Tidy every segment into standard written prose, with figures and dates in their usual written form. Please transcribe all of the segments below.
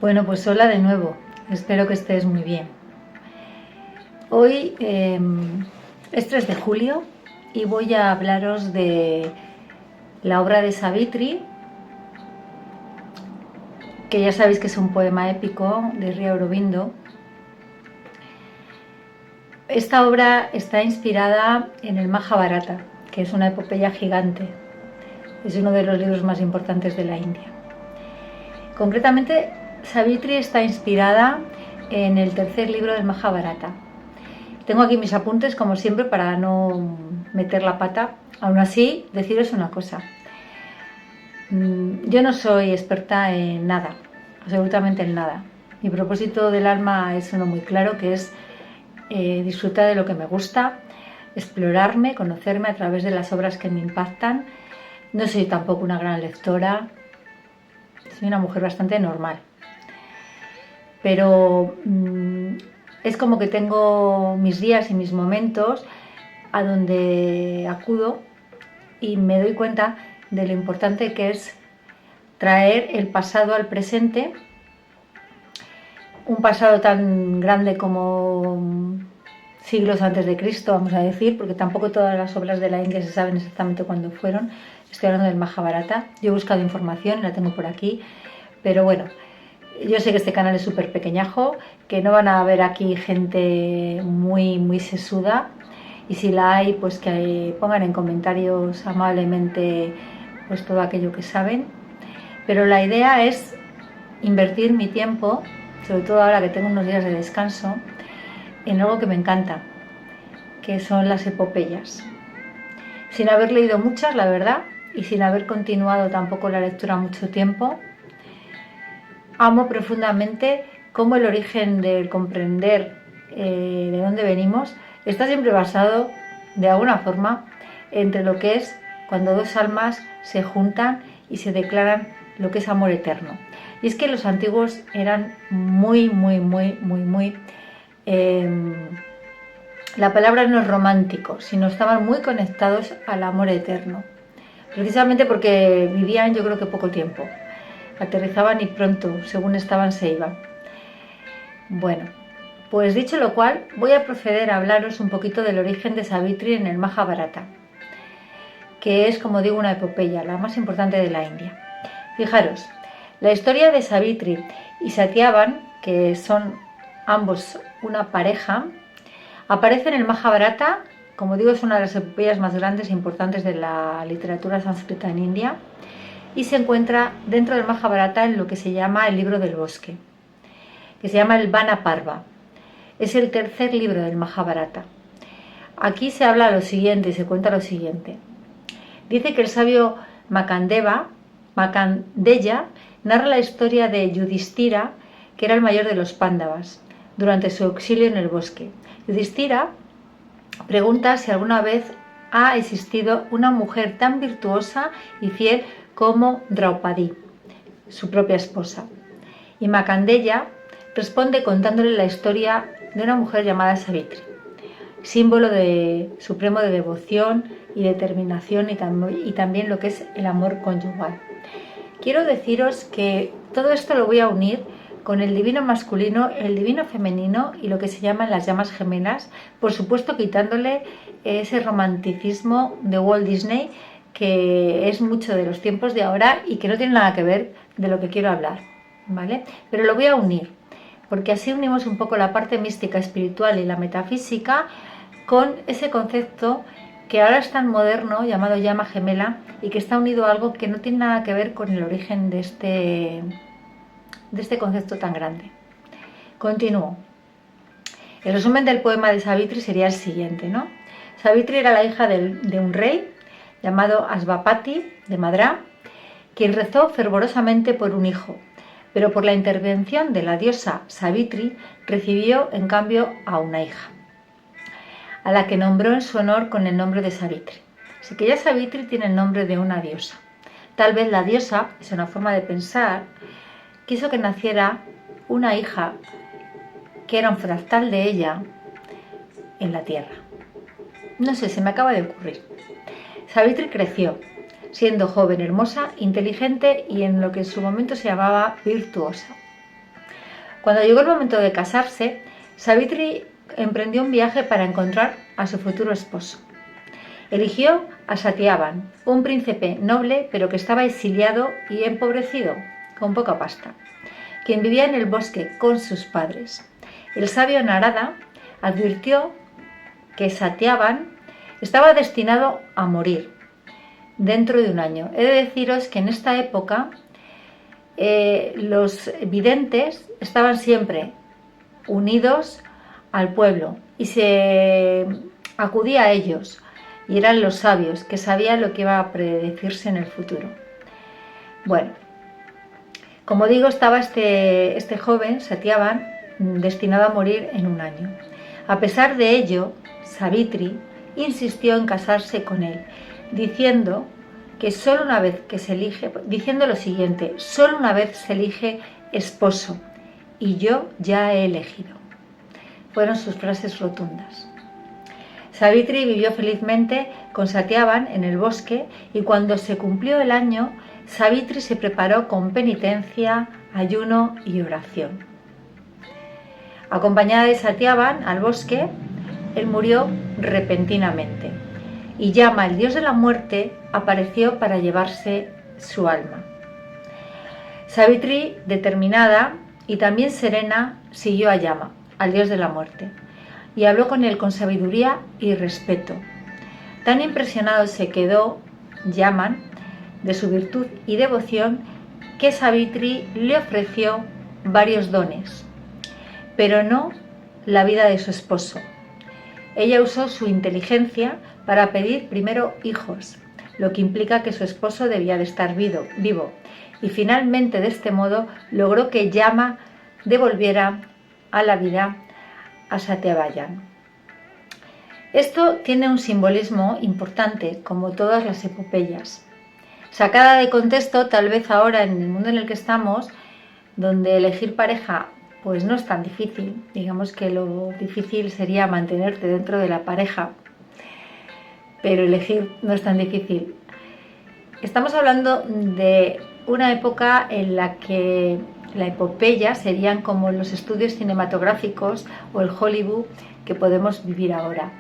Bueno, pues hola de nuevo, espero que estés muy bien. Hoy es 3 de julio y voy a hablaros de la obra de Savitri, que ya sabéis que es un poema épico de Sri Aurobindo. Esta obra está inspirada en el Majábharata, que es una epopeya gigante. Es uno de los libros más importantes de la India. Concretamente, Savitri está inspirada en el tercer libro del Majábharata. Tengo aquí mis apuntes, como siempre, para no meter la pata. Aún así, deciros una cosa. Yo no soy experta en nada, absolutamente en nada. Mi propósito del alma es uno muy claro, que es disfrutar de lo que me gusta, explorarme, conocerme a través de las obras que me impactan. No soy tampoco una gran lectora, soy una mujer bastante normal. Pero es como que tengo mis días y mis momentos a donde acudo y me doy cuenta de lo importante que es traer el pasado al presente, un pasado tan grande como siglos antes de Cristo, vamos a decir, porque tampoco todas las obras de la India se saben exactamente cuándo fueron. Estoy hablando del Majábharata. Yo he buscado información y la tengo por aquí, pero bueno, yo sé que este canal es súper pequeñajo, que no van a haber aquí gente muy sesuda, y si la hay, pues que pongan en comentarios amablemente pues todo aquello que saben. Pero la idea es invertir mi tiempo, sobre todo ahora que tengo unos días de descanso, en algo que me encanta, que son las epopeyas. Sin haber leído muchas, la verdad, y sin haber continuado tampoco la lectura mucho tiempo, amo profundamente cómo el origen del comprender de dónde venimos está siempre basado, de alguna forma, entre lo que es cuando dos almas se juntan y se declaran lo que es amor eterno. Y es que los antiguos eran muy, la palabra no es romántico, sino estaban muy conectados al amor eterno. Precisamente porque vivían, yo creo que poco tiempo. Aterrizaban y pronto, según estaban, se iban. Bueno, pues dicho lo cual, voy a proceder a hablaros un poquito del origen de Savitri en el Majábharata, que es, como digo, una epopeya, la más importante de la India. Fijaros, la historia de Savitri y Satyavan, que son ambos una pareja, aparece en el Majábharata. Como digo, es una de las epopeyas más grandes e importantes de la literatura sánscrita en India, y se encuentra dentro del Majábharata en lo que se llama el libro del bosque, que se llama el Vana Parva. Es el tercer libro del Majábharata. Aquí se habla lo siguiente, se cuenta lo siguiente. Dice que el sabio Makandeya narra la historia de Yudhishthira, que era el mayor de los Pándavas, durante su exilio en el bosque. Yudhishthira pregunta si alguna vez ha existido una mujer tan virtuosa y fiel como Draupadi, su propia esposa. Y Makandeya responde contándole la historia de una mujer llamada Savitri, símbolo supremo de devoción y determinación, y también lo que es el amor conyugal. Quiero deciros que todo esto lo voy a unir con el divino masculino, el divino femenino y lo que se llaman las llamas gemelas, por supuesto quitándole ese romanticismo de Walt Disney, que es mucho de los tiempos de ahora y que no tiene nada que ver de lo que quiero hablar, ¿vale? Pero lo voy a unir, porque así unimos un poco la parte mística, espiritual y la metafísica con ese concepto que ahora es tan moderno, llamado llama gemela, y que está unido a algo que no tiene nada que ver con el origen de este concepto tan grande. Continúo. El resumen del poema de Savitri sería el siguiente, ¿no? Savitri era la hija de un rey llamado Asvapati de Madrá, quien rezó fervorosamente por un hijo, pero por la intervención de la diosa Savitri recibió en cambio a una hija, a la que nombró en su honor con el nombre de Savitri. Así que ya Savitri tiene el nombre de una diosa. Tal vez la diosa, es una forma de pensar, quiso que naciera una hija que era un fractal de ella en la tierra. No sé, se me acaba de ocurrir. Savitri creció, siendo joven, hermosa, inteligente y en lo que en su momento se llamaba virtuosa. Cuando llegó el momento de casarse, Savitri emprendió un viaje para encontrar a su futuro esposo. Eligió a Satyavan, un príncipe noble pero que estaba exiliado y empobrecido, con poca pasta, quien vivía en el bosque con sus padres. El sabio Narada advirtió que Satyavan estaba destinado a morir dentro de un año. He de deciros que en esta época los videntes estaban siempre unidos al pueblo y se acudía a ellos, y eran los sabios que sabían lo que iba a predecirse en el futuro. Bueno, como digo, estaba este joven, Satyavan, destinado a morir en un año. A pesar de ello, Savitri insistió en casarse con él, diciendo que solo una vez que se elige, diciendo lo siguiente: solo una vez se elige esposo y yo ya he elegido. Fueron sus frases rotundas. Savitri vivió felizmente con Satyavan en el bosque, y cuando se cumplió el año, Savitri se preparó con penitencia, ayuno y oración. Acompañada de Satyavan al bosque, él murió repentinamente, y Yama, el dios de la muerte, apareció para llevarse su alma. Savitri, determinada y también serena, siguió a Yama, al dios de la muerte, y habló con él con sabiduría y respeto. Tan impresionado se quedó Yaman de su virtud y devoción que Savitri le ofreció varios dones, pero no la vida de su esposo. Ella usó su inteligencia para pedir primero hijos, lo que implica que su esposo debía de estar vivo, y finalmente de este modo logró que Yama devolviera a la vida a Satyavan. Esto tiene un simbolismo importante, como todas las epopeyas. Sacada de contexto, tal vez ahora en el mundo en el que estamos, donde elegir pareja pues no es tan difícil, digamos que lo difícil sería mantenerte dentro de la pareja, pero elegir no es tan difícil. Estamos hablando de una época en la que la epopeya serían como los estudios cinematográficos o el Hollywood que podemos vivir ahora.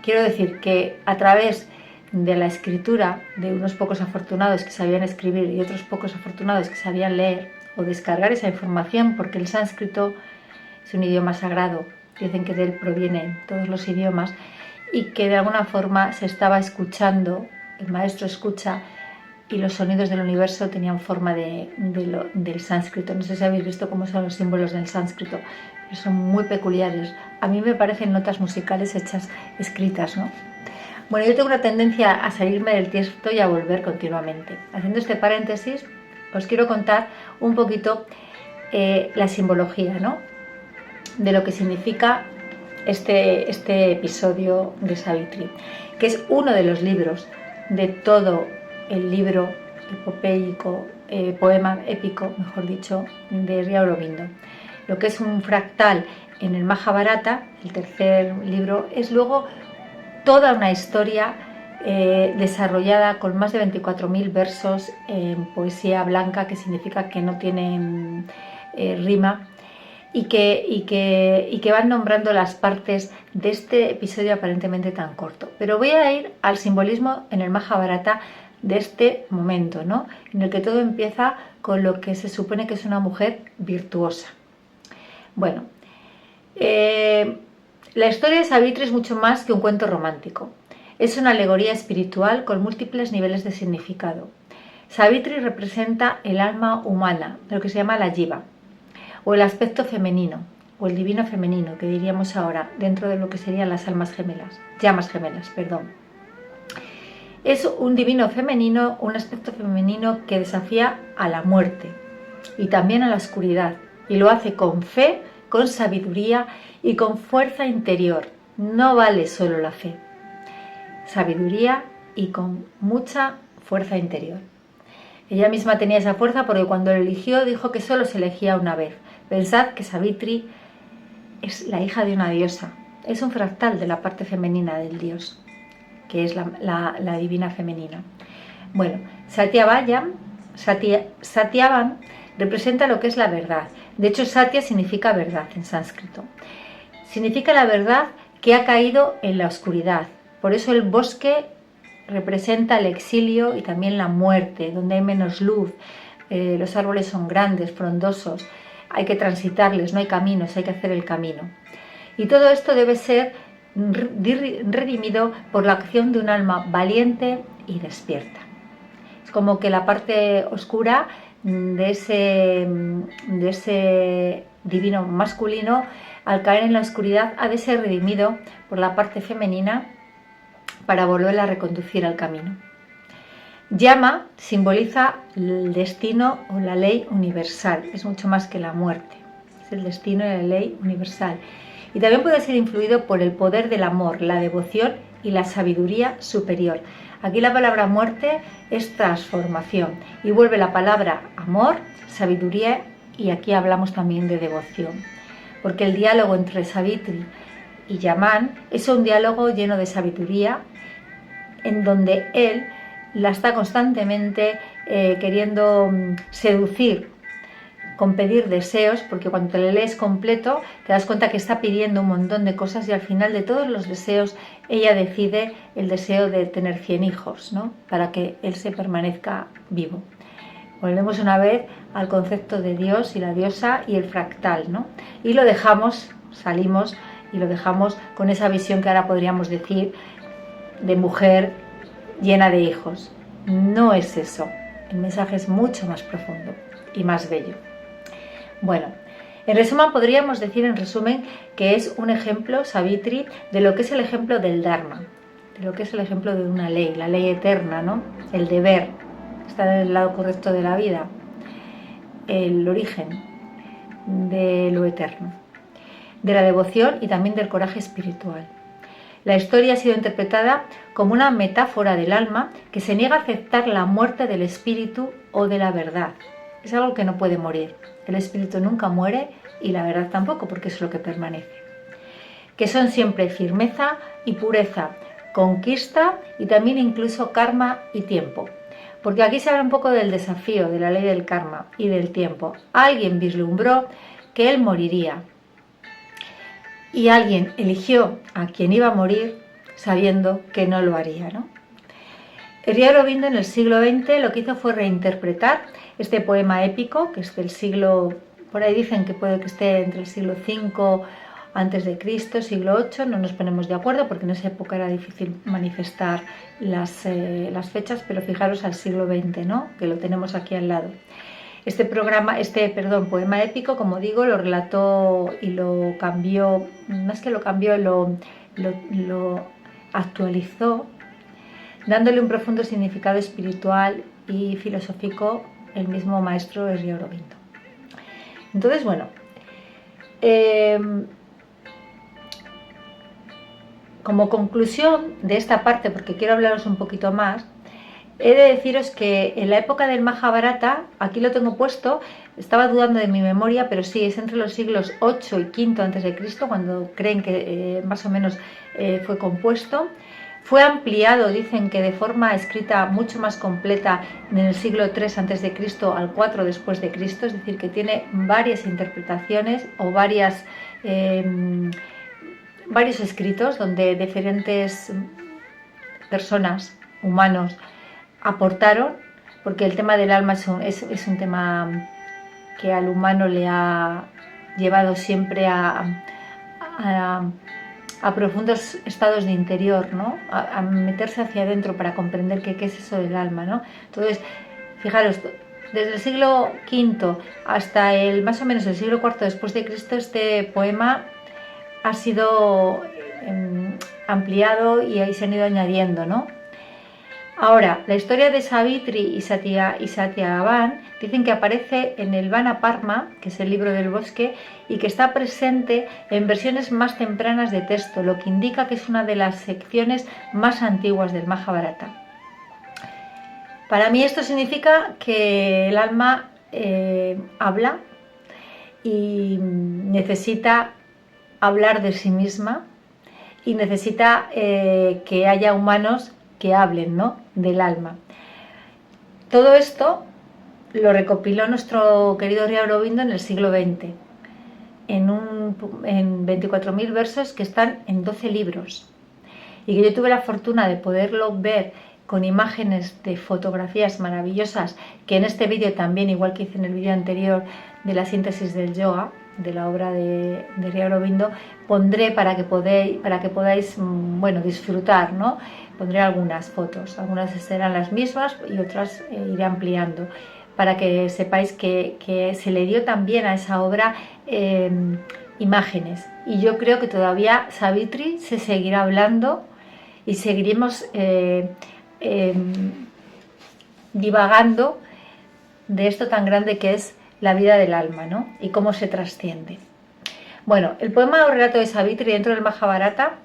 Quiero decir que a través de la escritura de unos pocos afortunados que sabían escribir y otros pocos afortunados que sabían leer o descargar esa información, porque el sánscrito es un idioma sagrado, dicen que de él provienen todos los idiomas, y que de alguna forma se estaba escuchando, el maestro escucha, y los sonidos del universo tenían forma del sánscrito. No sé si habéis visto cómo son los símbolos del sánscrito, pero son muy peculiares. A mí me parecen notas musicales escritas, ¿no? Bueno, yo tengo una tendencia a salirme del texto y a volver continuamente. Haciendo este paréntesis, os quiero contar un poquito la simbología, ¿no?, de lo que significa este episodio de Savitri, que es uno de los libros de todo el libro epopeico, poema épico, mejor dicho, de Sri Aurobindo. Lo que es un fractal en el Mahabharata, el tercer libro, es luego toda una historia desarrollada con más de 24.000 versos en poesía blanca, que significa que no tienen rima, y que van nombrando las partes de este episodio aparentemente tan corto. Pero voy a ir al simbolismo en el Mahabharata de este momento, ¿no?, en el que todo empieza con lo que se supone que es una mujer virtuosa. Bueno, la historia de Savitri es mucho más que un cuento romántico. Es una alegoría espiritual con múltiples niveles de significado. Savitri representa el alma humana, lo que se llama la jiva, o el aspecto femenino, o el divino femenino, que diríamos ahora, dentro de lo que serían las llamas gemelas, perdón. Es un divino femenino, un aspecto femenino que desafía a la muerte y también a la oscuridad, y lo hace con fe, con sabiduría y con fuerza interior. No vale solo la fe, sabiduría y con mucha fuerza interior. Ella misma tenía esa fuerza porque cuando lo eligió dijo que solo se elegía una vez. Pensad que Savitri es la hija de una diosa, es un fractal de la parte femenina del dios, que es la divina femenina. Bueno, Satyavan representa lo que es la verdad. De hecho, Satya significa verdad en sánscrito. Significa la verdad que ha caído en la oscuridad. Por eso el bosque representa el exilio y también la muerte, donde hay menos luz. Los árboles son grandes, frondosos, hay que transitarles, no hay caminos, hay que hacer el camino. Y todo esto debe ser redimido por la acción de un alma valiente y despierta. Es como que la parte oscura de ese divino masculino, al caer en la oscuridad, ha de ser redimido por la parte femenina para volverla a reconducir al camino. Yama simboliza el destino o la ley universal, es mucho más que la muerte, es el destino y la ley universal. Y también puede ser influido por el poder del amor, la devoción y la sabiduría superior. Aquí la palabra muerte es transformación y vuelve la palabra amor, sabiduría, y aquí hablamos también de devoción. Porque el diálogo entre Savitri y Yaman es un diálogo lleno de sabiduría, en donde él la está constantemente queriendo seducir con pedir deseos, porque cuando te le lees completo te das cuenta que está pidiendo un montón de cosas y al final de todos los deseos ella decide el deseo de tener 100 hijos, ¿no? Para que él se permanezca vivo. Volvemos una vez al concepto de Dios y la diosa y el fractal, ¿no? Y lo dejamos, salimos y lo dejamos con esa visión que ahora podríamos decir de mujer llena de hijos. No es eso, el mensaje es mucho más profundo y más bello. Bueno, en resumen podríamos decir que es un ejemplo, Savitri, de lo que es el ejemplo del Dharma, de lo que es el ejemplo de una ley, la ley eterna, ¿no? El deber, estar en el lado correcto de la vida, el origen de lo eterno, de la devoción y también del coraje espiritual. La historia ha sido interpretada como una metáfora del alma que se niega a aceptar la muerte del espíritu o de la verdad. Es algo que no puede morir. El espíritu nunca muere y la verdad tampoco, porque es lo que permanece. Que son siempre firmeza y pureza, conquista y también incluso karma y tiempo. Porque aquí se habla un poco del desafío de la ley del karma y del tiempo. Alguien vislumbró que él moriría y alguien eligió a quien iba a morir sabiendo que no lo haría, ¿no? Sri Aurobindo en el siglo XX lo que hizo fue reinterpretar este poema épico, que es del siglo, por ahí dicen que puede que esté entre el siglo V antes de Cristo, siglo VIII, no nos ponemos de acuerdo porque en esa época era difícil manifestar las fechas, pero fijaros al siglo XX, ¿no? Que lo tenemos aquí al lado. Este poema épico, como digo, lo relató y lo cambió, no es que lo cambió, lo actualizó, dándole un profundo significado espiritual y filosófico el mismo maestro Sri Aurobindo. Entonces, bueno, como conclusión de esta parte, porque quiero hablaros un poquito más, he de deciros que en la época del Mahabharata, aquí lo tengo puesto, estaba dudando de mi memoria, pero sí, es entre los siglos 8 y 5 a.C., cuando creen que más o menos fue compuesto. Fue ampliado, dicen que de forma escrita mucho más completa en el siglo III a.C. al 4 después de Cristo, es decir, que tiene varias interpretaciones o varios escritos donde diferentes personas, humanos, aportaron, porque el tema del alma es un tema que al humano le ha llevado siempre a profundos estados de interior, ¿no? A meterse hacia adentro para comprender qué es eso del alma, ¿no? Entonces, fijaros, desde el siglo V hasta más o menos el siglo IV después de Cristo, este poema ha sido ampliado y ahí se han ido añadiendo, ¿no? Ahora, la historia de Savitri y Satyavan dicen que aparece en el Vana-Parma, que es el libro del bosque, y que está presente en versiones más tempranas de texto, lo que indica que es una de las secciones más antiguas del Mahabharata. Para mí esto significa que el alma habla y necesita hablar de sí misma y necesita que haya humanos que hablen, ¿no?, del alma. Todo esto lo recopiló nuestro querido Sri Aurobindo en el siglo XX, en 24.000 versos que están en 12 libros. Y que yo tuve la fortuna de poderlo ver con imágenes de fotografías maravillosas, que en este vídeo también, igual que hice en el vídeo anterior de la síntesis del yoga, de la obra de Sri Aurobindo, pondré para que podáis disfrutar, ¿no? Pondré algunas fotos, algunas serán las mismas y otras iré ampliando, para que sepáis que se le dio también a esa obra imágenes. Y yo creo que todavía Savitri se seguirá hablando y seguiremos divagando de esto tan grande que es la vida del alma, ¿no? Y cómo se trasciende. Bueno, el poema o relato de Savitri dentro del Mahabharata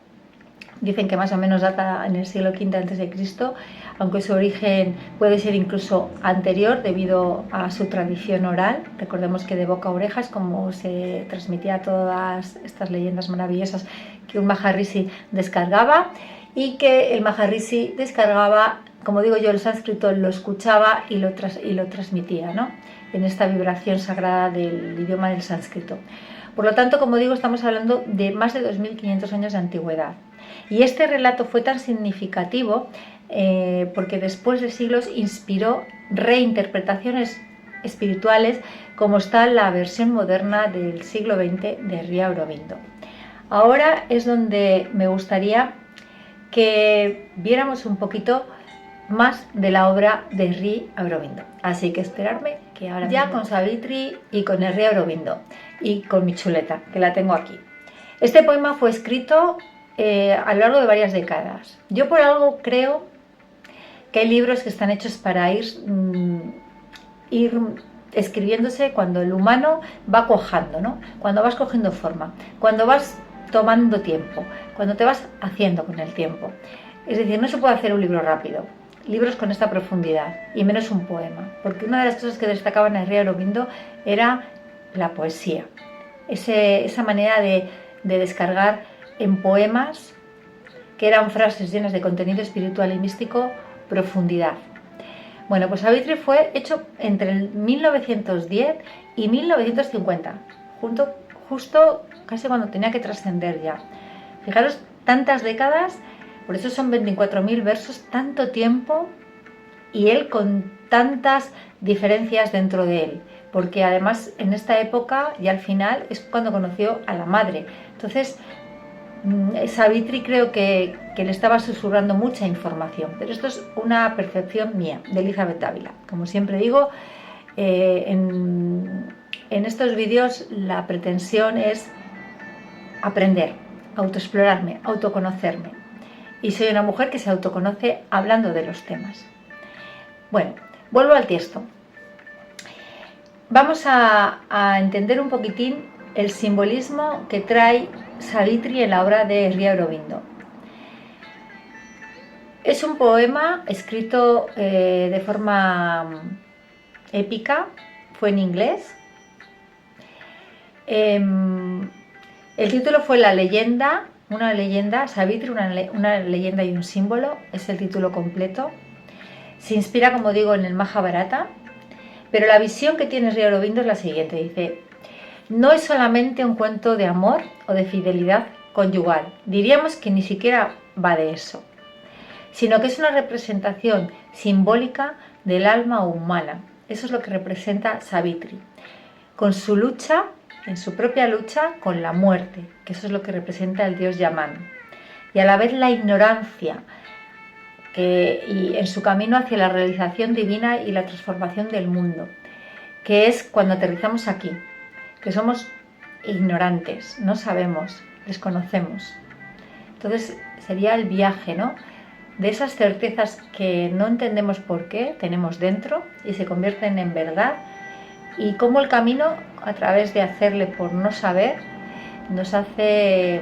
dicen que más o menos data en el siglo V a.C., aunque su origen puede ser incluso anterior debido a su tradición oral. Recordemos que de boca a oreja es como se transmitía todas estas leyendas maravillosas que un Maharishi descargaba, y que el Maharishi descargaba, como digo yo, el sánscrito lo escuchaba y lo transmitía, ¿no? En esta vibración sagrada del idioma del sánscrito. Por lo tanto, como digo, estamos hablando de más de 2500 años de antigüedad. Y este relato fue tan significativo porque después de siglos inspiró reinterpretaciones espirituales, como está la versión moderna del siglo XX de Sri Aurobindo. Ahora es donde me gustaría que viéramos un poquito más de la obra de Sri Aurobindo. Así que esperarme que ahora ya con Savitri y con Sri Aurobindo y con mi chuleta, que la tengo aquí. Este poema fue escrito a lo largo de varias décadas. Yo por algo creo que hay libros que están hechos para ir escribiéndose cuando el humano va cuajando, ¿no? Cuando vas cogiendo forma, cuando vas tomando tiempo, cuando te vas haciendo con el tiempo. Es decir, no se puede hacer un libro rápido, libros con esta profundidad, y menos un poema, porque una de las cosas que destacaban en Sri Aurobindo era la poesía, esa manera de descargar en poemas, que eran frases llenas de contenido espiritual y místico, profundidad. Bueno, pues Savitri fue hecho entre el 1910 y 1950, justo casi cuando tenía que trascender ya. Fijaros, tantas décadas, por eso son 24.000 versos, tanto tiempo, y él con tantas diferencias dentro de él, porque además en esta época y al final es cuando conoció a la madre. Entonces Savitri creo que le estaba susurrando mucha información, pero esto es una percepción mía, de Elizabeth Dávila. Como siempre digo, en estos vídeos la pretensión es aprender, autoexplorarme, autoconocerme. Y soy una mujer que se autoconoce hablando de los temas. Bueno, vuelvo al texto. Vamos a entender un poquitín el simbolismo que trae Savitri en la obra de Sri Aurobindo. Es un poema escrito de forma épica, fue en inglés. El título fue La leyenda, una leyenda, Savitri, una leyenda y un símbolo, es el título completo. Se inspira, como digo, en el Mahabharata, pero la visión que tiene Sri Aurobindo es la siguiente, dice: no es solamente un cuento de amor o de fidelidad conyugal, diríamos que ni siquiera va de eso, sino que es una representación simbólica del alma humana. Eso es lo que representa Savitri, con su lucha, en su propia lucha con la muerte, que eso es lo que representa el dios Yaman, y a la vez la ignorancia, y en su camino hacia la realización divina y la transformación del mundo, que es cuando aterrizamos aquí, que somos ignorantes, no sabemos, desconocemos. Entonces sería el viaje, ¿no?, de esas certezas que no entendemos por qué tenemos dentro y se convierten en verdad, y cómo el camino, a través de hacerle por no saber, nos hace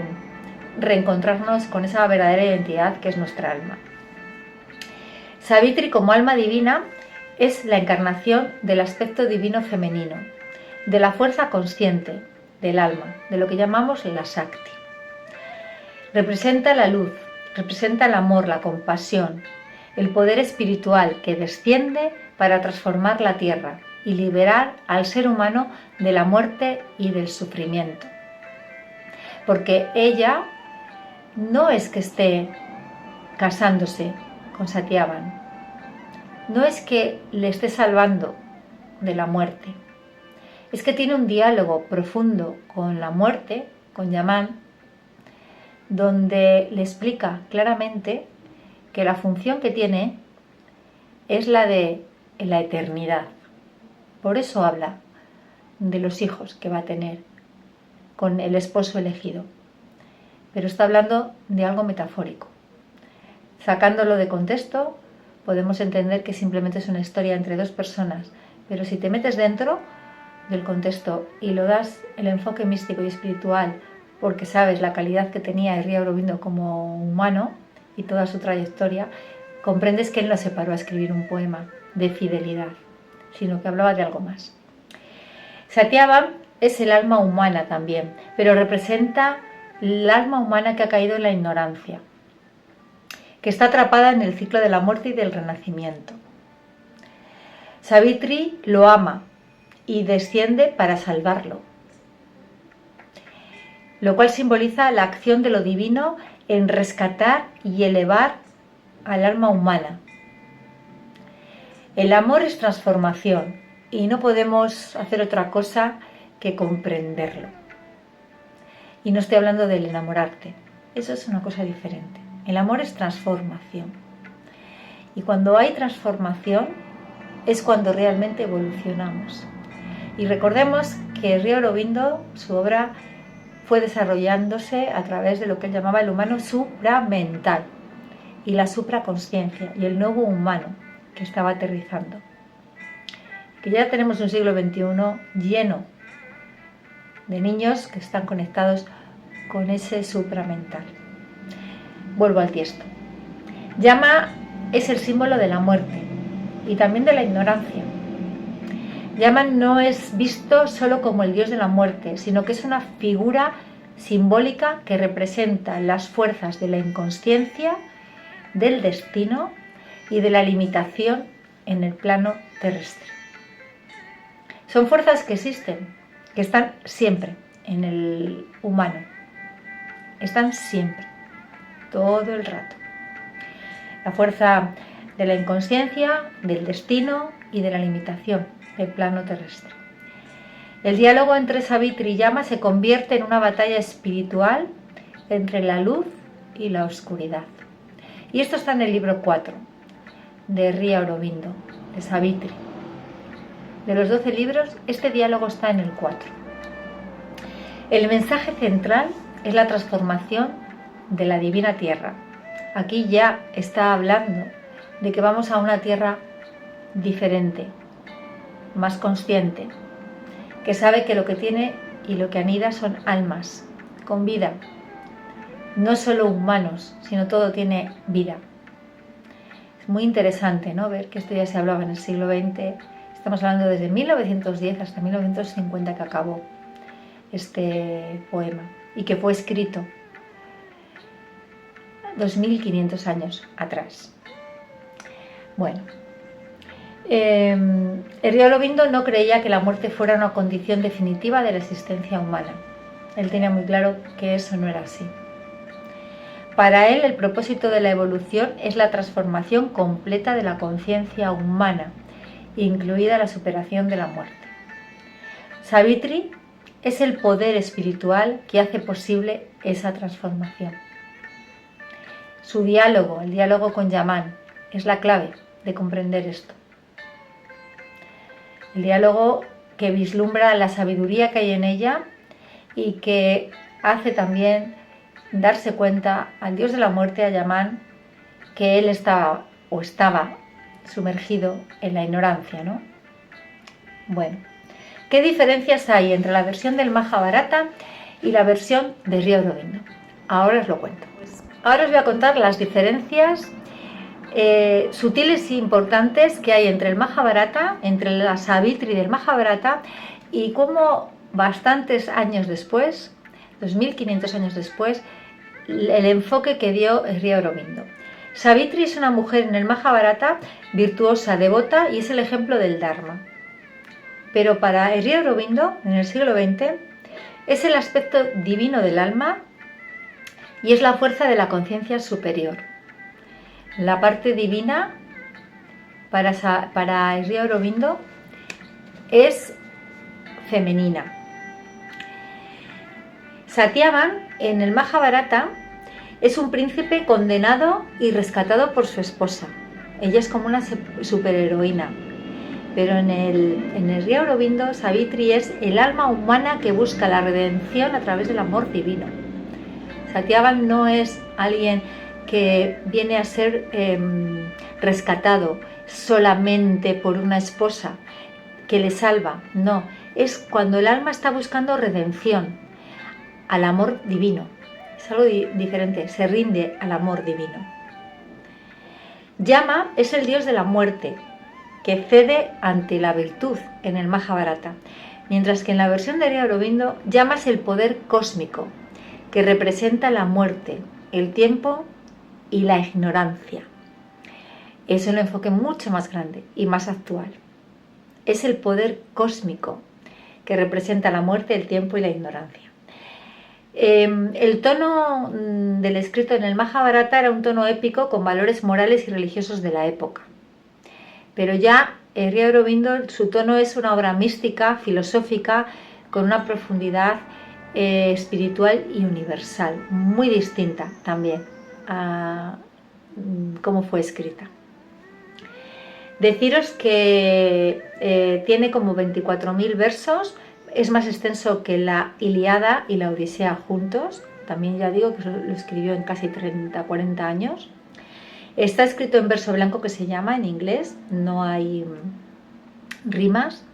reencontrarnos con esa verdadera identidad que es nuestra alma. Savitri, como alma divina, es la encarnación del aspecto divino femenino, de la fuerza consciente del alma, de lo que llamamos la Shakti. Representa la luz, representa el amor, la compasión, el poder espiritual que desciende para transformar la tierra, y liberar al ser humano de la muerte y del sufrimiento. Porque ella no es que esté casándose con Satyavan, no es que le esté salvando de la muerte, es que tiene un diálogo profundo con la muerte, con Yaman, donde le explica claramente que la función que tiene es la de la eternidad. Por eso habla de los hijos que va a tener con el esposo elegido. Pero está hablando de algo metafórico. Sacándolo de contexto, podemos entender que simplemente es una historia entre dos personas, pero si te metes dentro del contexto y lo das el enfoque místico y espiritual, porque sabes la calidad que tenía Sri Aurobindo como humano y toda su trayectoria, comprendes que él no se paró a escribir un poema de fidelidad, sino que hablaba de algo más. Satyavan es el alma humana también, pero representa el alma humana que ha caído en la ignorancia, que está atrapada en el ciclo de la muerte y del renacimiento. Savitri lo ama y desciende para salvarlo, lo cual simboliza la acción de lo divino en rescatar y elevar al alma humana. El amor es transformación y no podemos hacer otra cosa que comprenderlo. Y no estoy hablando del enamorarte, eso es una cosa diferente. El amor es transformación. Y cuando hay transformación es cuando realmente evolucionamos. Y recordemos que Sri Aurobindo, su obra, fue desarrollándose a través de lo que él llamaba el humano supramental y la supraconsciencia y el nuevo humano que estaba aterrizando. Que ya tenemos un siglo XXI lleno de niños que están conectados con ese supramental. Vuelvo al tiesto. Yama es el símbolo de la muerte y también de la ignorancia. Yama no es visto solo como el dios de la muerte, sino que es una figura simbólica que representa las fuerzas de la inconsciencia, del destino y de la limitación en el plano terrestre. Son fuerzas que existen, que están siempre en el humano. Están siempre, todo el rato. La fuerza de la inconsciencia, del destino y de la limitación del plano terrestre. El diálogo entre Savitri y Yama se convierte en una batalla espiritual entre la luz y la oscuridad. Y esto está en el libro 4 de Sri Aurobindo, de Savitri. De los 12 libros, este diálogo está en el 4. El mensaje central es la transformación de la divina tierra. Aquí ya está hablando de que vamos a una tierra diferente, más consciente, que sabe que lo que tiene y lo que anida son almas, con vida, no solo humanos, sino todo tiene vida. Es muy interesante, ¿no?, ver que esto ya se hablaba en el siglo XX, estamos hablando desde 1910 hasta 1950 que acabó este poema y que fue escrito 2500 años atrás. Bueno, Sri Aurobindo no creía que la muerte fuera una condición definitiva de la existencia humana. Él tenía muy claro que eso no era así. Para él, el propósito de la evolución es la transformación completa de la conciencia humana, incluida la superación de la muerte. Savitri es el poder espiritual que hace posible esa transformación. Su diálogo, el diálogo con Yaman, es la clave de comprender esto. El diálogo que vislumbra la sabiduría que hay en ella y que hace también darse cuenta al dios de la muerte, a Yaman, que él estaba sumergido en la ignorancia, ¿no? Bueno, ¿qué diferencias hay entre la versión del Majábharata y la versión de Sri Aurobindo? Ahora os lo cuento. Ahora os voy a contar las diferencias sutiles e importantes que hay entre el Majábharata, entre la Savitri del Majábharata, y cómo bastantes años después, 2500 años después, el enfoque que dio Sri Aurobindo. Savitri es una mujer en el Majábharata virtuosa, devota y es el ejemplo del Dharma. pero para Sri Aurobindo, en el siglo XX, es el aspecto divino del alma y es la fuerza de la conciencia superior. La parte divina para Sri Aurobindo es femenina. Satyavan en el Mahabharata es un príncipe condenado y rescatado por su esposa. Ella es como una superheroína. Pero en el Sri Aurobindo, Savitri es el alma humana que busca la redención a través del amor divino. Satyavan no es alguien que viene a ser rescatado solamente por una esposa que le salva. No, es cuando el alma está buscando redención al amor divino. Es algo diferente, se rinde al amor divino. Yama es el dios de la muerte, que cede ante la virtud en el Mahabharata, mientras que en la versión de Sri Aurobindo, Yama es el poder cósmico, que representa la muerte, el tiempo y la ignorancia. Es un enfoque mucho más grande y más actual. Es el poder cósmico, que representa la muerte, el tiempo y la ignorancia. El tono del escrito en el Mahabharata era un tono épico con valores morales y religiosos de la época. Pero ya Sri Aurobindo, su tono es una obra mística, filosófica, con una profundidad espiritual y universal, muy distinta también a cómo fue escrita. Deciros que tiene como 24.000 versos, es más extenso que la Ilíada y la Odisea juntos, también ya digo que lo escribió en casi 30-40 años. Está escrito en verso blanco, que se llama en inglés, no hay rimas.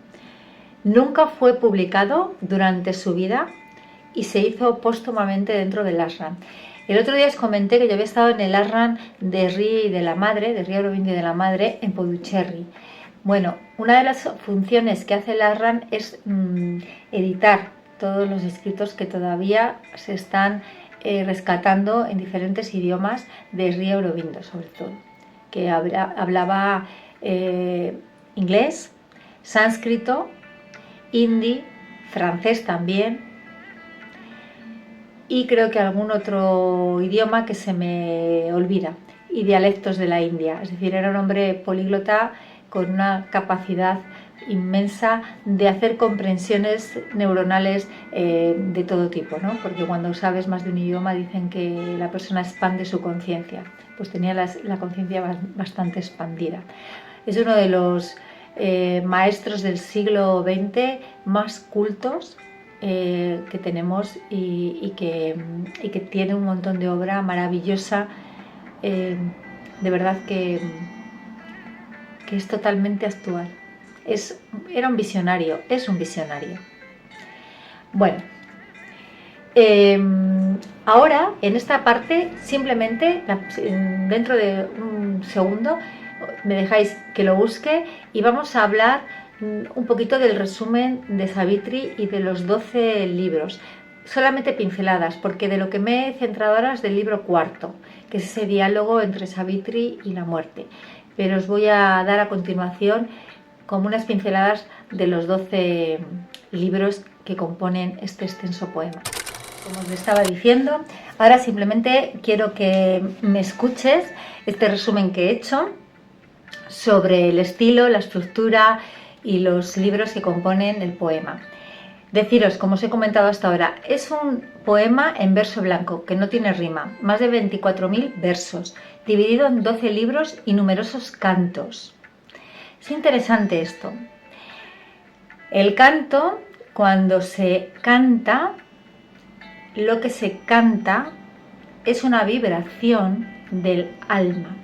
Nunca fue publicado durante su vida y se hizo póstumamente dentro del ashram. El otro día os comenté que yo había estado en el ashram de Sri Aurobindo y de la Madre en Puducherry. Bueno, una de las funciones que hace el ashram es editar todos los escritos que todavía se están rescatando en diferentes idiomas de Sri Aurobindo, sobre todo, que hablaba inglés, sánscrito, hindi, francés también, y creo que algún otro idioma que se me olvida, y dialectos de la India. Es decir, era un hombre políglota con una capacidad inmensa de hacer comprensiones neuronales de todo tipo, ¿no? Porque cuando sabes más de un idioma dicen que la persona expande su conciencia. Pues tenía la conciencia bastante expandida. Es uno de los maestros del siglo XX más cultos que tenemos y que tiene un montón de obra maravillosa, de verdad que es totalmente actual. Era un visionario, es un visionario. Bueno, ahora en esta parte simplemente dentro de un segundo me dejáis que lo busque y vamos a hablar un poquito del resumen de Savitri y de los 12 libros. Solamente pinceladas, porque de lo que me he centrado ahora es del libro cuarto, que es ese diálogo entre Savitri y la muerte. Pero os voy a dar a continuación como unas pinceladas de los 12 libros que componen este extenso poema. Como os estaba diciendo, ahora simplemente quiero que me escuches este resumen que he hecho sobre el estilo, la estructura y los libros que componen el poema. Deciros, como os he comentado hasta ahora, es un poema en verso blanco, que no tiene rima, más de 24.000 versos, dividido en 12 libros y numerosos cantos. Es interesante esto. El canto, cuando se canta, lo que se canta es una vibración del alma.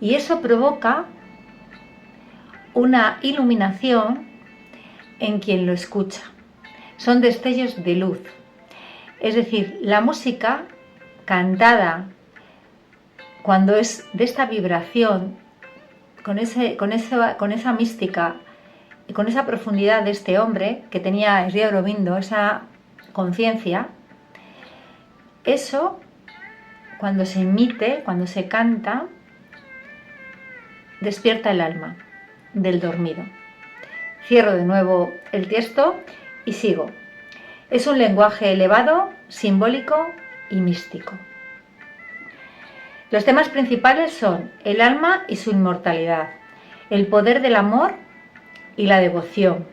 Y eso provoca una iluminación en quien lo escucha. Son destellos de luz. Es decir, la música cantada cuando es de esta vibración, con esa mística y con esa profundidad de este hombre que tenía Sri Aurobindo, esa conciencia, eso cuando se emite, cuando se canta, despierta el alma del dormido. Cierro de nuevo el texto y sigo. Es un lenguaje elevado, simbólico y místico. Los temas principales son el alma y su inmortalidad, el poder del amor y la devoción,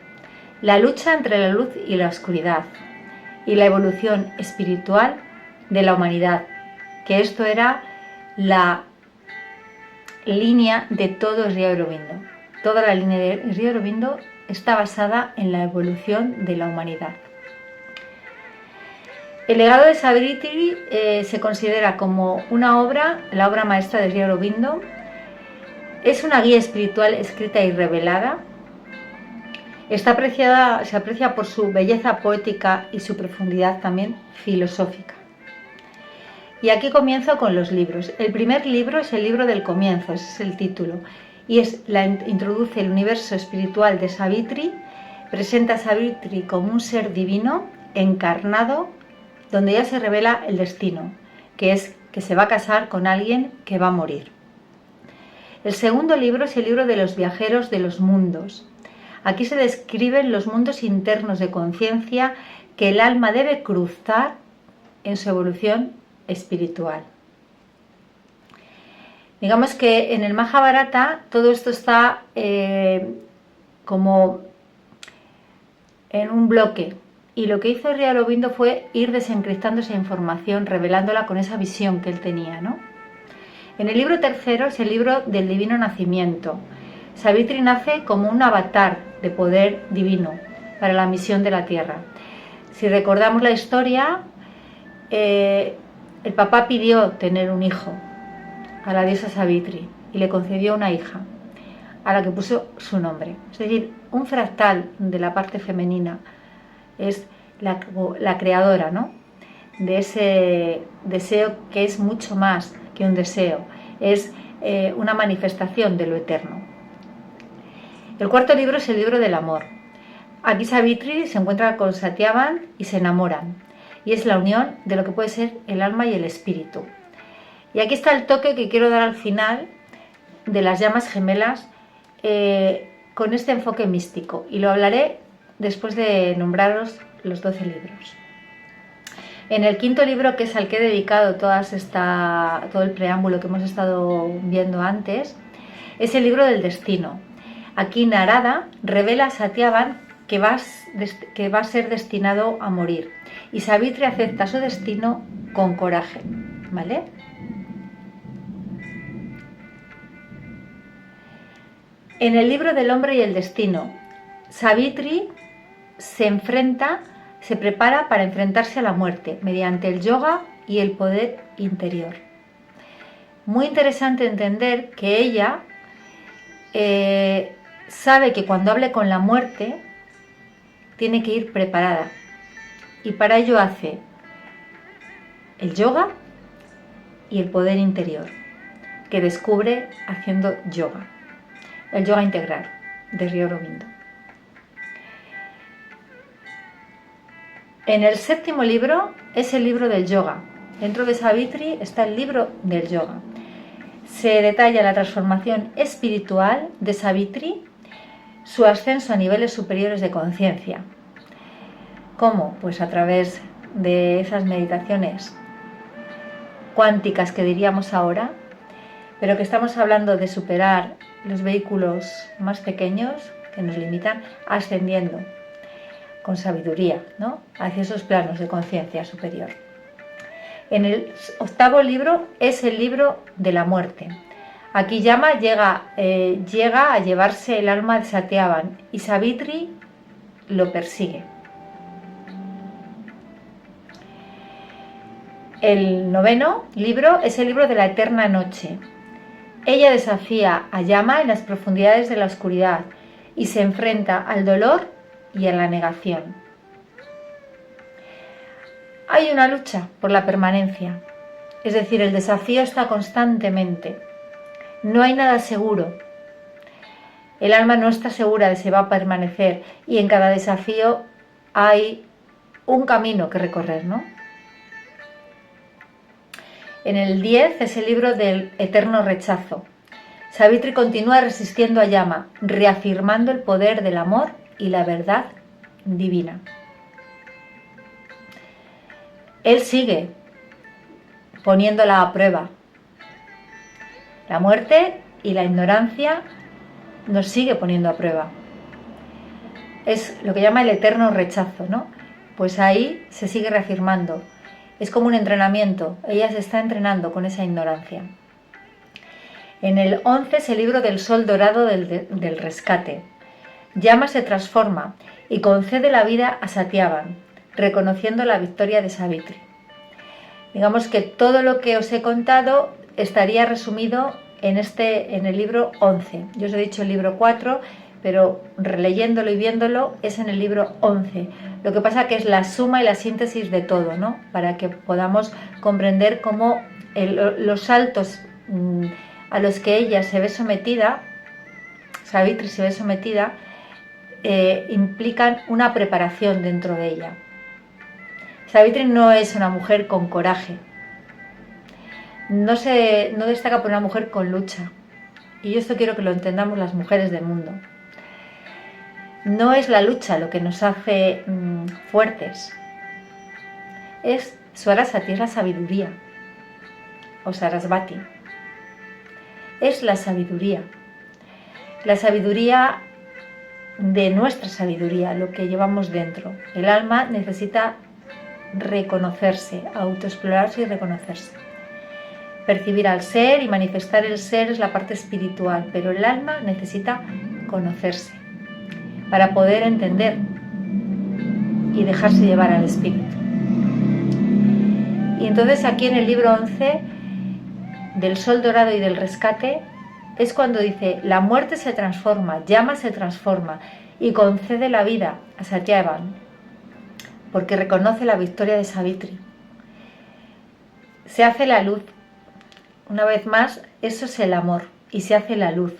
la lucha entre la luz y la oscuridad y la evolución espiritual de la humanidad, que esto era la línea de todo Sri Aurobindo. Toda la línea de Sri Aurobindo está basada en la evolución de la humanidad. El legado de Savitri se considera como una obra, la obra maestra de Sri Aurobindo. Es una guía espiritual escrita y revelada. Se aprecia por su belleza poética y su profundidad también filosófica. Y aquí comienzo con los libros. El primer libro es el libro del comienzo, ese es el título, y introduce el universo espiritual de Savitri, presenta a Savitri como un ser divino, encarnado, donde ya se revela el destino, que es que se va a casar con alguien que va a morir. El segundo libro es el libro de los viajeros de los mundos. Aquí se describen los mundos internos de conciencia que el alma debe cruzar en su evolución espiritual. Digamos que en el Mahabharata todo esto está como en un bloque, y lo que hizo Sri Aurobindo fue ir desencriptando esa información, revelándola con esa visión que él tenía, ¿no? En el libro tercero es el libro del divino nacimiento. Savitri nace como un avatar de poder divino para la misión de la Tierra. Si recordamos la historia, el papá pidió tener un hijo a la diosa Savitri y le concedió una hija a la que puso su nombre. Es decir, un fractal de la parte femenina es la creadora, ¿no?, de ese deseo que es mucho más que un deseo, es una manifestación de lo eterno. El cuarto libro es el libro del amor. Aquí Savitri se encuentra con Satyavan y se enamoran, y es la unión de lo que puede ser el alma y el espíritu. Y aquí está el toque que quiero dar al final de las llamas gemelas con este enfoque místico, y lo hablaré después de nombraros los 12 libros. En el quinto libro, que es al que he dedicado todo el preámbulo que hemos estado viendo antes, es el libro del destino. Aquí Narada revela a Satyavan que va a ser destinado a morir, y Savitri acepta su destino con coraje, ¿vale? En el libro del hombre y el destino, Savitri se prepara para enfrentarse a la muerte mediante el yoga y el poder interior. Muy interesante entender que ella sabe que cuando hable con la muerte tiene que ir preparada, y para ello hace el yoga y el poder interior, que descubre haciendo yoga, el yoga integral de Sri Aurobindo. En el séptimo libro es el libro del yoga. Dentro de Savitri está el libro del yoga. Se detalla la transformación espiritual de Savitri, su ascenso a niveles superiores de conciencia. ¿Cómo? Pues a través de esas meditaciones cuánticas que diríamos ahora, pero que estamos hablando de superar los vehículos más pequeños que nos limitan, ascendiendo con sabiduría, ¿no?, hacia esos planos de conciencia superior. En el octavo libro es el libro de la muerte. Aquí Yama llega a llevarse el alma de Satyavan y Savitri lo persigue. El noveno libro es el libro de la eterna noche. Ella desafía a Yama en las profundidades de la oscuridad y se enfrenta al dolor y a la negación. Hay una lucha por la permanencia, es decir, el desafío está constantemente. No hay nada seguro. El alma no está segura de si va a permanecer, y en cada desafío hay un camino que recorrer, ¿no? En el 10 es el libro del eterno rechazo. Savitri continúa resistiendo a Yama, reafirmando el poder del amor y la verdad divina. Él sigue poniéndola a prueba. La muerte y la ignorancia nos sigue poniendo a prueba. Es lo que llama el eterno rechazo, ¿no? Pues ahí se sigue reafirmando. Es como un entrenamiento. Ella se está entrenando con esa ignorancia. En el 11 es el libro del sol dorado del rescate. Yama se transforma y concede la vida a Satyavan, reconociendo la victoria de Savitri. Digamos que todo lo que os he contado estaría resumido en el libro 11. Yo os he dicho el libro 4, pero releyéndolo y viéndolo es en el libro 11. Lo que pasa que es la suma y la síntesis de todo, ¿no? Para que podamos comprender cómo los saltos a los que ella se ve sometida, Savitri se ve sometida, implican una preparación dentro de ella. Savitri no es una mujer con coraje, no destaca por una mujer con lucha, y esto quiero que lo entendamos las mujeres del mundo. No es la lucha lo que nos hace fuertes, es Swarasati, es la sabiduría, o Sarasvati. Es la sabiduría de nuestra sabiduría, lo que llevamos dentro. El alma necesita reconocerse, autoexplorarse y reconocerse. Percibir al ser y manifestar el ser es la parte espiritual, pero el alma necesita conocerse para poder entender y dejarse llevar al espíritu. Y entonces aquí en el libro 11 del sol dorado y del rescate es cuando dice: la muerte se transforma, Yama se transforma y concede la vida a Satyavan, porque reconoce la victoria de Savitri. Se hace la luz. Una vez más, eso es el amor, y se hace la luz.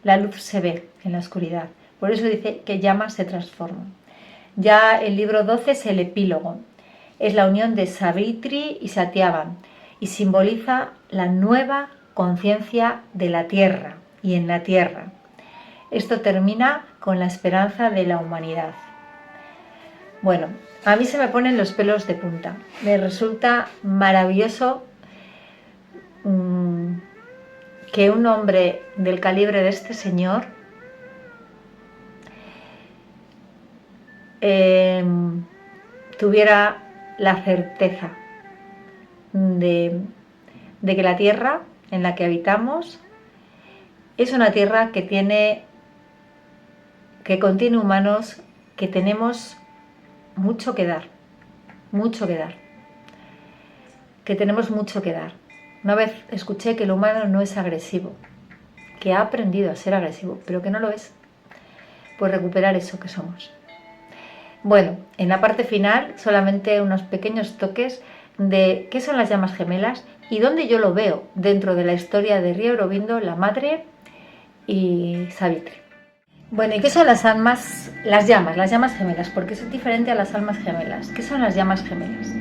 La luz se ve en la oscuridad. Por eso dice que Yama se transforma. Ya el libro 12 es el epílogo. Es la unión de Savitri y Satyavan y simboliza la nueva conciencia de la tierra y en la tierra. Esto termina con la esperanza de la humanidad. Bueno, a mí se me ponen los pelos de punta. Me resulta maravilloso que un hombre del calibre de este señor tuviera la certeza de que la tierra en la que habitamos es una tierra que contiene humanos que tenemos mucho que dar, que tenemos mucho que dar. Una vez escuché que el humano no es agresivo, que ha aprendido a ser agresivo, pero que no lo es. Pues recuperar eso que somos. Bueno, en la parte final solamente unos pequeños toques de qué son las llamas gemelas y dónde yo lo veo dentro de la historia de Sri Aurobindo, la madre y Savitri. Bueno, ¿y qué son las llamas gemelas? Porque es diferente a las almas gemelas. ¿Qué son las llamas gemelas?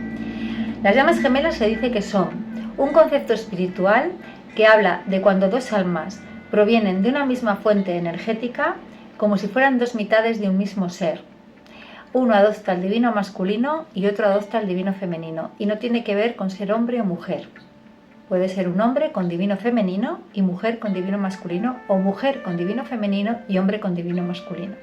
Las llamas gemelas se dice que son un concepto espiritual que habla de cuando dos almas provienen de una misma fuente energética, como si fueran dos mitades de un mismo ser. Uno adopta el divino masculino y otro adopta el divino femenino, y no tiene que ver con ser hombre o mujer. Puede ser un hombre con divino femenino y mujer con divino masculino, o mujer con divino femenino y hombre con divino masculino.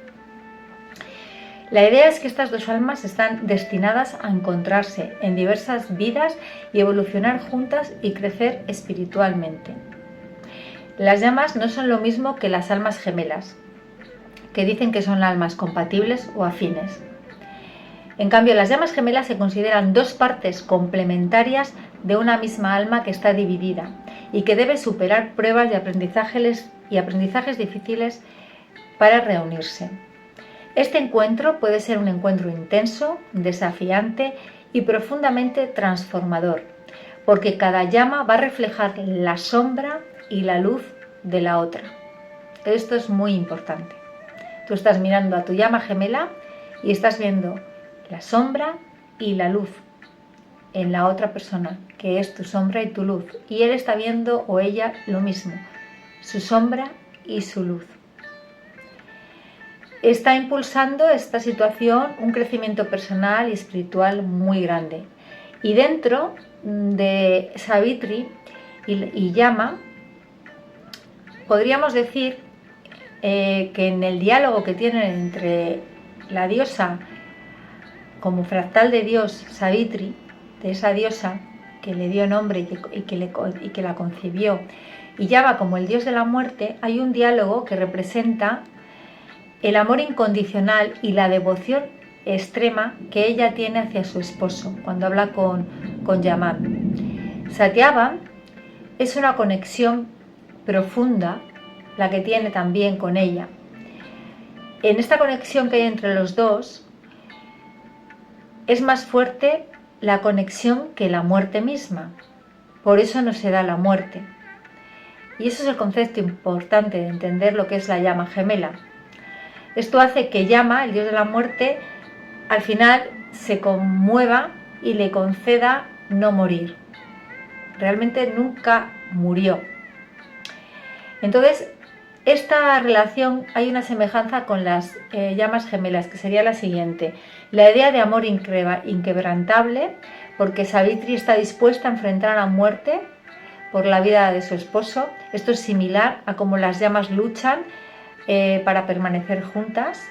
La idea es que estas dos almas están destinadas a encontrarse en diversas vidas y evolucionar juntas y crecer espiritualmente. Las llamas no son lo mismo que las almas gemelas, que dicen que son almas compatibles o afines. En cambio, las llamas gemelas se consideran dos partes complementarias de una misma alma que está dividida y que debe superar pruebas y aprendizajes difíciles para reunirse. Este encuentro puede ser un encuentro intenso, desafiante y profundamente transformador, porque cada llama va a reflejar la sombra y la luz de la otra. Esto es muy importante. Tú estás mirando a tu llama gemela y estás viendo la sombra y la luz en la otra persona, que es tu sombra y tu luz. Y él está viendo, o ella, lo mismo, su sombra y su luz. está impulsando esta situación un crecimiento personal y espiritual muy grande. Y dentro de Savitri y Yama, podríamos decir que en el diálogo que tienen entre la diosa como fractal de Dios, Savitri, de esa diosa que le dio nombre y que la concibió, y Yama como el dios de la muerte, hay un diálogo que representa el amor incondicional y la devoción extrema que ella tiene hacia su esposo cuando habla con Yaman. Satyavan es una conexión profunda la que tiene también con ella. En esta conexión que hay entre los dos es más fuerte la conexión que la muerte misma. Por eso no se da la muerte. Y eso es el concepto importante de entender lo que es la llama gemela. Esto hace que Yama, el dios de la muerte, al final se conmueva y le conceda no morir. Realmente nunca murió. Entonces, esta relación hay una semejanza con las llamas gemelas, que sería la siguiente. La idea de amor inquebrantable, porque Savitri está dispuesta a enfrentar a la muerte por la vida de su esposo. Esto es similar a cómo las llamas luchan para permanecer juntas.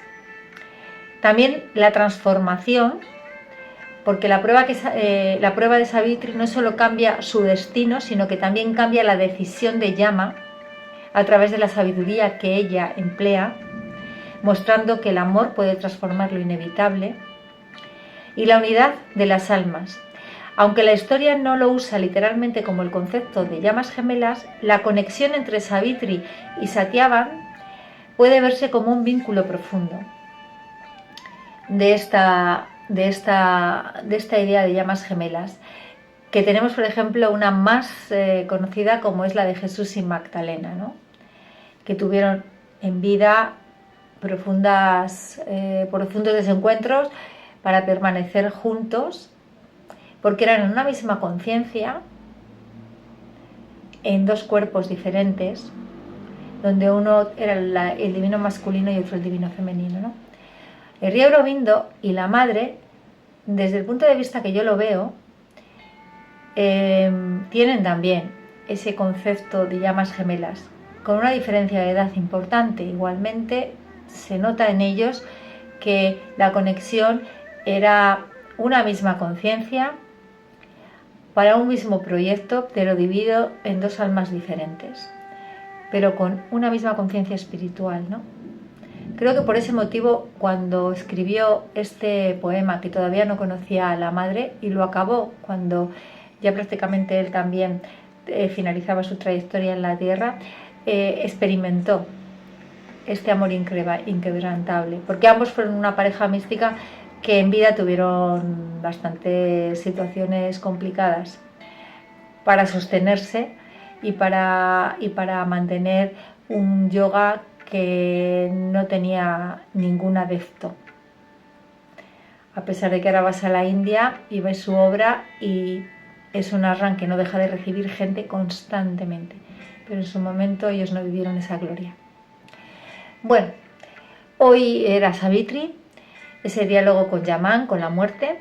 También la transformación, porque la prueba de Savitri no solo cambia su destino, sino que también cambia la decisión de Yama a través de la sabiduría que ella emplea, mostrando que el amor puede transformar lo inevitable. Y la unidad de las almas. Aunque la historia no lo usa literalmente como el concepto de llamas gemelas, la conexión entre Savitri y Satyavan puede verse como un vínculo profundo de esta idea de llamas gemelas, que tenemos, por ejemplo, una más conocida como es la de Jesús y Magdalena, ¿no? Que tuvieron en vida profundos desencuentros para permanecer juntos, porque eran en una misma conciencia, en dos cuerpos diferentes, donde uno era el divino masculino y otro el divino femenino, ¿no? El Río Aurobindo y la madre, desde el punto de vista que yo lo veo, tienen también ese concepto de llamas gemelas, con una diferencia de edad importante. Igualmente se nota en ellos que la conexión era una misma conciencia para un mismo proyecto, pero dividido en dos almas diferentes, pero con una misma conciencia espiritual, ¿no? Creo que por ese motivo, cuando escribió este poema, que todavía no conocía a la madre, y lo acabó cuando ya prácticamente él también finalizaba su trayectoria en la tierra, experimentó este amor inquebrantable, porque ambos fueron una pareja mística que en vida tuvieron bastantes situaciones complicadas para sostenerse y para mantener un yoga que no tenía ningún adepto. A pesar de que ahora vas a la India y ves su obra y es un ashram que no deja de recibir gente constantemente, pero en su momento ellos no vivieron esa gloria. Bueno, hoy era Savitri, ese diálogo con Yaman, con la muerte.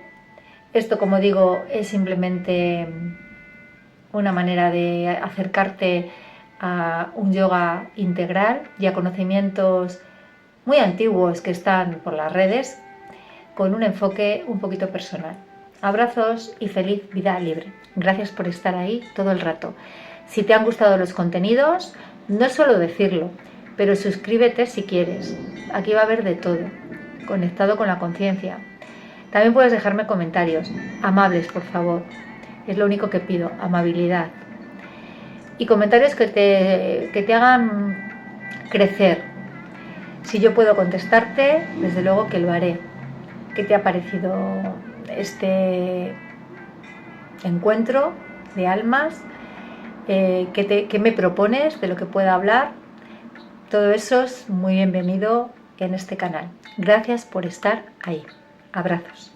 Esto, como digo, es simplemente una manera de acercarte a un yoga integral y a conocimientos muy antiguos que están por las redes, con un enfoque un poquito personal. Abrazos y feliz vida libre. Gracias por estar ahí todo el rato. Si te han gustado los contenidos, no solo decirlo, pero suscríbete si quieres. Aquí va a haber de todo, conectado con la conciencia. También puedes dejarme comentarios, amables por favor. Es lo único que pido, amabilidad. Y comentarios que te hagan crecer. Si yo puedo contestarte, desde luego que lo haré. ¿Qué te ha parecido este encuentro de almas? ¿Qué me propones de lo que pueda hablar? Todo eso es muy bienvenido en este canal. Gracias por estar ahí. Abrazos.